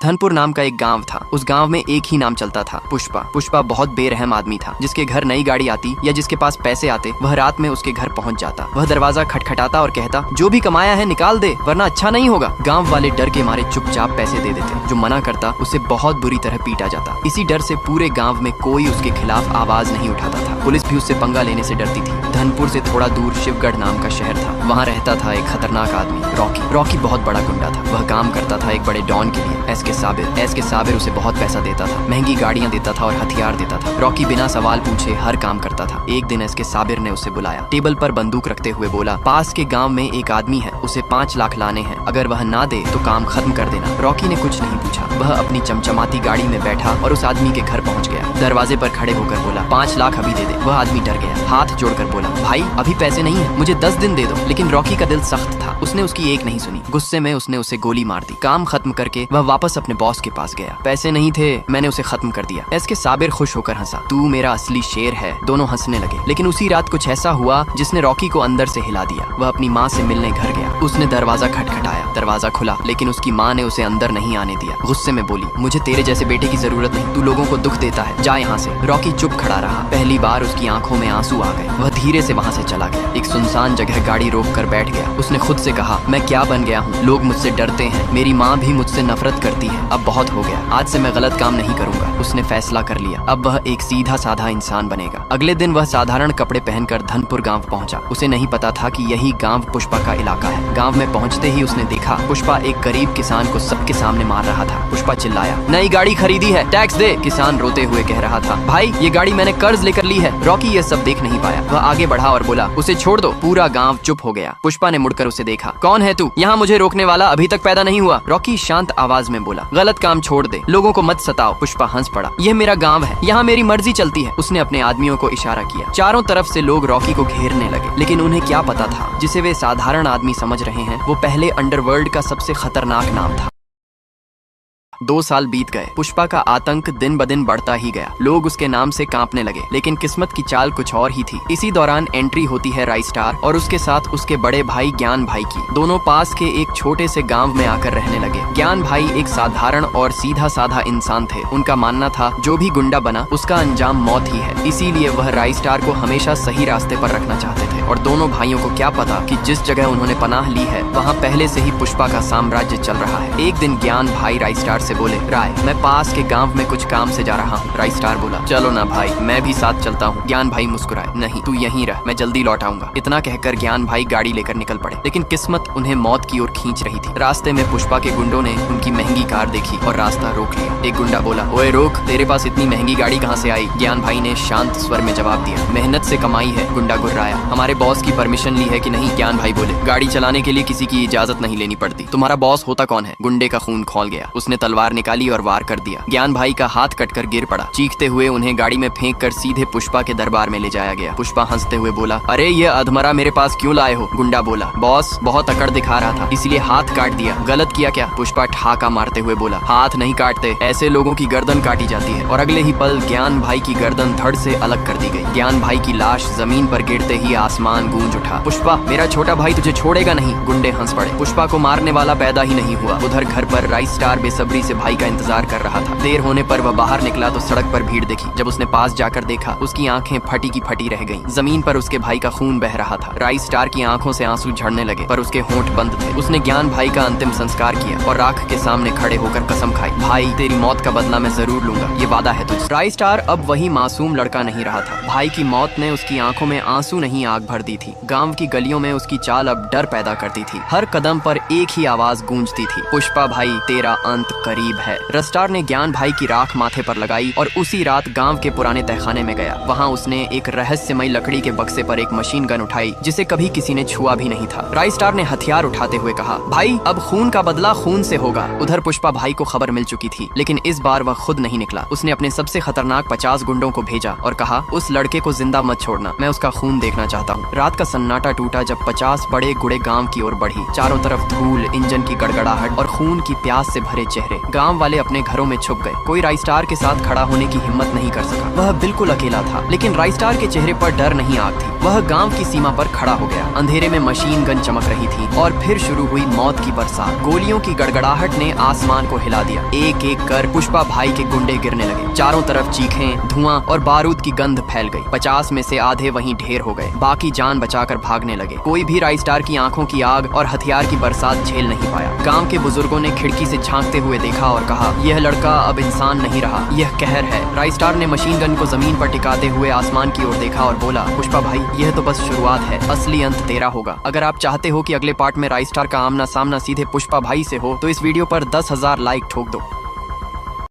धनपुर नाम का एक गांव था। उस गांव में एक ही नाम चलता था, पुष्पा। पुष्पा बहुत बेरहम आदमी था। जिसके घर नई गाड़ी आती या जिसके पास पैसे आते वह रात में उसके घर पहुंच जाता। वह दरवाजा खटखटाता और कहता, जो भी कमाया है निकाल दे वरना अच्छा नहीं होगा। गाँव वाले डर के मारे चुपचाप पैसे दे देते। जो मना करता उसे बहुत बुरी तरह पीटा जाता। इसी डर से पूरे गाँव में कोई उसके खिलाफ आवाज नहीं उठाता था। पुलिस भी उससे पंगा लेने से डरती थी। धनपुर से थोड़ा दूर शिवगढ़ नाम का शहर था। वहाँ रहता था एक खतरनाक आदमी, रॉकी। रॉकी बहुत बड़ा गुंडा था। वह काम करता था एक बड़े डॉन के लिए, एस के साबिर उसे बहुत पैसा देता था, महंगी गाड़ियां देता था और हथियार देता था। रॉकी बिना सवाल पूछे हर काम करता था। एक दिन एस के साबिर ने उसे बुलाया। टेबल पर बंदूक रखते हुए बोला, पास के गांव में एक आदमी है, उसे 5 लाख लाने हैं। अगर वह ना दे तो काम खत्म कर देना। रॉकी ने कुछ नहीं पूछा। वह अपनी चमचमाती गाड़ी में बैठा और उस आदमी के घर पहुंच गया। दरवाजे पर खड़े होकर बोला, 5 लाख अभी दे दे। वह आदमी डर गया, हाथ जोड़कर बोला, भाई अभी पैसे नहीं है, मुझे 10 दिन दे दो। लेकिन रॉकी का दिल सख्त था। उसने उसकी एक नहीं सुनी। गुस्से में उसने उसे गोली मार दी। काम खत्म करके वह वापस अपने बॉस के पास गया। पैसे नहीं थे, मैंने उसे खत्म कर दिया। एस के साबिर खुश होकर हंसा, तू मेरा असली शेर है। दोनों हंसने लगे। लेकिन उसी रात कुछ ऐसा हुआ जिसने रॉकी को अंदर से हिला दिया। वह अपनी माँ से मिलने घर गया। उसने दरवाजा खटखटाया। दरवाजा खुला लेकिन उसकी माँ ने उसे अंदर नहीं आने दिया। गुस्से में बोली, मुझे तेरे जैसे बेटे की जरूरत नहीं, तू लोगों को दुख देता है, जा यहाँ से। रॉकी चुप खड़ा रहा। पहली बार उसकी आंखों में आंसू आ गए। वह धीरे से वहाँ से चला गया। एक सुनसान जगह गाड़ी रोक कर बैठ गया। उसने खुद से कहा, मैं क्या बन गया हूँ, लोग मुझसे डरते हैं, मेरी माँ भी मुझसे नफरत करती है, अब बहुत हो गया, आज से मैं गलत काम नहीं करूंगा। उसने फैसला कर लिया, अब वह एक सीधा साधा इंसान बनेगा। अगले दिन वह साधारण कपड़े पहनकर धनपुर गांव पहुंचा। उसे नहीं पता था कि यही गांव पुष्पा का इलाका है। गांव में पहुंचते ही उसने देखा पुष्पा एक गरीब किसान को सबके सामने मार रहा था। पुष्पा चिल्लाया, नई गाड़ी खरीदी है, टैक्स दे। किसान रोते हुए कह रहा था, भाई ये गाड़ी मैंने कर्ज लेकर ली है। रॉकी ये सब देख नहीं पाया। वह आगे बढ़ा और बोला, उसे छोड़ दो। पूरा गाँव चुप हो गया। पुष्पा ने मुड़कर उसे देखा, कौन है तू, यहाँ मुझे रोकने वाला अभी तक पैदा नहीं हुआ। रॉकी शांत आवाज में बोला, गलत काम छोड़ दे, लोगों को मत सताओ। पुष्पा हंस पड़ा, यह मेरा गांव है, यहाँ मेरी मर्जी चलती है। उसने अपने आदमियों को इशारा किया। चारों तरफ से लोग रॉकी को घेरने लगे। लेकिन उन्हें क्या पता था, जिसे वे साधारण आदमी समझ रहे हैं वो पहले अंडरवर्ल्ड का सबसे खतरनाक नाम था। 2 साल बीत गए। पुष्पा का आतंक दिन ब दिन बढ़ता ही गया। लोग उसके नाम से कांपने लगे। लेकिन किस्मत की चाल कुछ और ही थी। इसी दौरान एंट्री होती है राई स्टार और उसके साथ उसके बड़े भाई ज्ञान भाई की। दोनों पास के एक छोटे से गांव में आकर रहने लगे। ज्ञान भाई एक साधारण और सीधा साधा इंसान थे। उनका मानना था जो भी गुंडा बना उसका अंजाम मौत ही है। इसीलिए वह राई स्टार को हमेशा सही रास्ते पर रखना चाहते थे। और दोनों भाइयों को क्या पता कि जिस जगह उन्होंने पनाह ली है वहाँ पहले से ही पुष्पा का साम्राज्य चल रहा है। एक दिन ज्ञान भाई राई स्टार से बोले, राय मैं पास के गांव में कुछ काम से जा रहा हूँ। राई स्टार बोला, चलो ना भाई, मैं भी साथ चलता हूँ। ज्ञान भाई मुस्कुराए, नहीं तू यहीं रह, मैं जल्दी लौट आऊंगा। इतना कहकर ज्ञान भाई गाड़ी लेकर निकल पड़े। लेकिन किस्मत उन्हें मौत की ओर खींच रही थी। रास्ते में पुष्पा के गुंडों ने उनकी महंगी कार देखी और रास्ता रोक लिया। एक गुंडा बोला, ओए रोक, तेरे पास इतनी महंगी गाड़ी कहाँ से आई? ज्ञान भाई ने शांत स्वर में जवाब दिया, मेहनत से कमाई है। गुंडा गुर्राया, हमारे बॉस की परमिशन ली है कि नहीं? ज्ञान भाई बोले, गाड़ी चलाने के लिए किसी की इजाजत नहीं लेनी पड़ती। तुम्हारा बॉस होता कौन है? गुंडे का खून खौल गया। उसने तलवार निकाली और वार कर दिया। ज्ञान भाई का हाथ कटकर गिर पड़ा। चीखते हुए उन्हें गाड़ी में फेंक कर सीधे पुष्पा के दरबार में ले जाया गया। पुष्पा हंसते हुए बोला, अरे ये अधमरा मेरे पास क्यों लाए हो? गुंडा बोला, बॉस बहुत अकड़ दिखा रहा था इसलिए हाथ काट दिया। गलत किया क्या? पुष्पा ठाका मारते हुए बोला, हाथ नहीं काटते, ऐसे लोगों की गर्दन काटी जाती है। और अगले ही पल ज्ञान भाई की गर्दन धड़ से अलग कर दी गई। ज्ञान भाई की लाश जमीन पर गिरते ही आसमान गूंज उठा। पुष्पा, मेरा छोटा भाई तुझे छोड़ेगा नहीं। गुंडे हंस पड़े। पुष्पा को मारने वाला पैदा ही नहीं हुआ। उधर घर पर राई स्टार बेसब्री से भाई का इंतजार कर रहा था। देर होने पर वह बाहर निकला तो सड़क पर भीड़ देखी। जब उसने पास जाकर देखा, उसकी आंखें फटी की फटी रह गईं। जमीन पर उसके भाई का खून बह रहा था। राई स्टार की आंखों से आंसू झड़ने लगे पर उसके होंठ बंद थे। उसने ज्ञान भाई का अंतिम संस्कार किया और राख के सामने खड़े होकर कसम खाई, भाई तेरी मौत का बदला मैं जरूर लूंगा, ये वादा है तुझसे। राई स्टार अब वही मासूम लड़का नहीं रहा था। भाई की मौत ने उसकी आंखों में आंसू नहीं आग भर दी थी। गाँव की गलियों में उसकी चाल अब डर पैदा करती थी। हर कदम पर एक ही आवाज गूंजती थी, पुष्पा भाई तेरा अंत करीब है। रस्टार ने ज्ञान भाई की राख माथे पर लगाई और उसी रात गांव के पुराने तहखाने में गया। वहां उसने एक रहस्यमय लकड़ी के बक्से पर एक मशीन गन उठाई जिसे कभी किसी ने छुआ भी नहीं था। राई स्टार ने हथियार उठाते हुए कहा, भाई अब खून का बदला खून से होगा। उधर पुष्पा भाई को खबर मिल चुकी थी लेकिन इस बार वह खुद नहीं निकला। उसने अपने सबसे खतरनाक 50 गुंडों को भेजा और कहा, उस लड़के को जिंदा मत छोड़ना, मैं उसका खून देखना चाहता हूँ। रात का सन्नाटा टूटा जब 50 बड़े गुड़े गांव की ओर बढ़ी। चारों तरफ धूल, इंजन की गड़गड़ाहट और खून की प्यास से भरे चेहरे। गांव वाले अपने घरों में छुप गए। कोई राइस्टार के साथ खड़ा होने की हिम्मत नहीं कर सका। वह बिल्कुल अकेला था, लेकिन राइस्टार के चेहरे पर डर नहीं आग थी। वह गांव की सीमा पर खड़ा हो गया। अंधेरे में मशीन गन चमक रही थी और फिर शुरू हुई मौत की बरसात। गोलियों की गड़गड़ाहट ने आसमान को हिला दिया। एक एक कर पुष्पा भाई के गुंडे गिरने लगे। चारों तरफ चीखें, धुआं और बारूद की गंध फैल गई। 50 में से आधे वहीं ढेर हो गए, बाकी जान बचाकर भागने लगे। कोई भी राइस्टार की आंखों की आग और हथियार की बरसात झेल नहीं पाया। गांव के बुजुर्गों ने खिड़की से झांकते हुए देखा और कहा, यह लड़का अब इंसान नहीं रहा, यह कहर है। राइस्टार ने मशीन गन को जमीन पर टिकाते हुए आसमान की ओर देखा और बोला, पुष्पा भाई, यह तो बस शुरुआत है, असली अंत तेरा होगा। अगर आप चाहते हो कि अगले पार्ट में राइस्टार का आमना सामना सीधे पुष्पा भाई से हो तो इस वीडियो पर 10,000 लाइक ठोक दो।